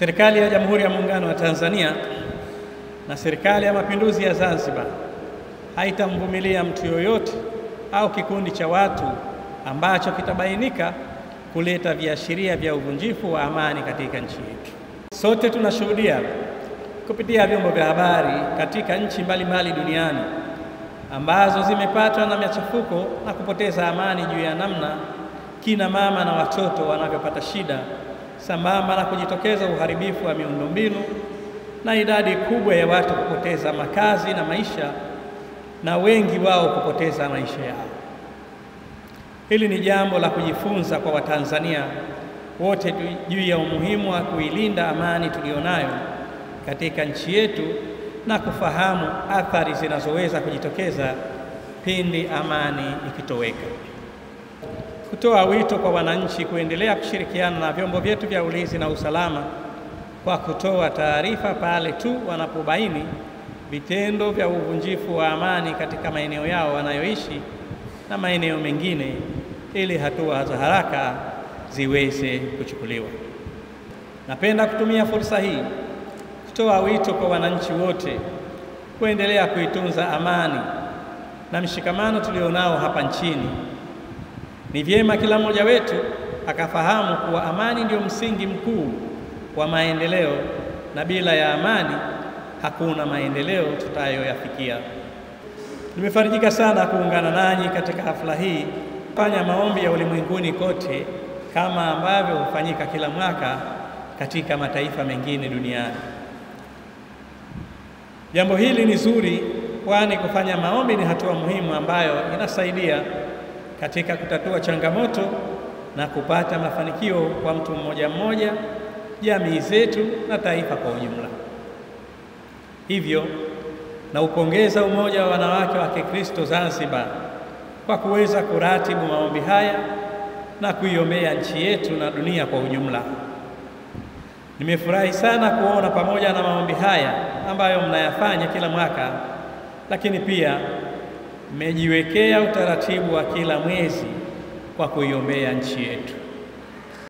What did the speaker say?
Serikali ya Jamhuri ya Muungano wa Tanzania na Serikali ya Mapinduzi ya Zanzibar haitamvumilia mtu yoyote au kikundi cha watu ambacho kitabainika kuleta viashiria vya uvunjifu wa amani katika nchi yetu. Sote tunashuhudia kupitia vyombo vya habari katika nchi mbalimbali duniani ambazo zimepatwa na machafuko na kupoteza amani juu ya namna kina mama na watoto wanavyopata shida, sambamba na kujitokeza uharibifu wa miundombinu na idadi kubwa ya watu kupoteza makazi na maisha, na wengi wao kupoteza maisha yao. Hili ni jambo la kujifunza kwa Watanzania wote juu ya umuhimu wa kuilinda amani tulionayo katika nchi yetu na kufahamu athari zinazoweza kujitokeza pindi amani ikitoweka. Kutoa wito kwa wananchi kuendelea kushirikiana na vyombo vyetu vya ulinzi na usalama kwa kutoa taarifa pale tu wanapobaini vitendo vya uvunjifu wa amani katika maeneo yao wanayoishi na maeneo mengine, ili hatua za haraka ziweze kuchukuliwa. Napenda kutumia fursa hii kutoa wito kwa wananchi wote kuendelea kuitunza amani na mshikamano tulionao hapa nchini. Ni vyema kila mmoja wetu akafahamu kuwa amani ndio msingi mkuu wa maendeleo, na bila ya amani hakuna maendeleo tutayoyafikia. Nimefarijika sana kuungana nanyi katika hafla hii kufanya maombi ya ulimwenguni kote kama ambavyo hufanyika kila mwaka katika mataifa mengine duniani. Jambo hili ni zuri, kwani kufanya maombi ni hatua muhimu ambayo inasaidia katika kutatua changamoto na kupata mafanikio kwa mtu mmoja mmoja, jamii zetu na taifa kwa ujumla. Hivyo na upongeza Umoja wa Wanawake wa Kikristo Zanzibar kwa kuweza kuratibu maombi haya na kuiombea nchi yetu na dunia kwa ujumla. Nimefurahi sana kuona pamoja na maombi haya ambayo mnayafanya kila mwaka, lakini pia mmejiwekea utaratibu wa kila mwezi kwa kuiombea nchi yetu.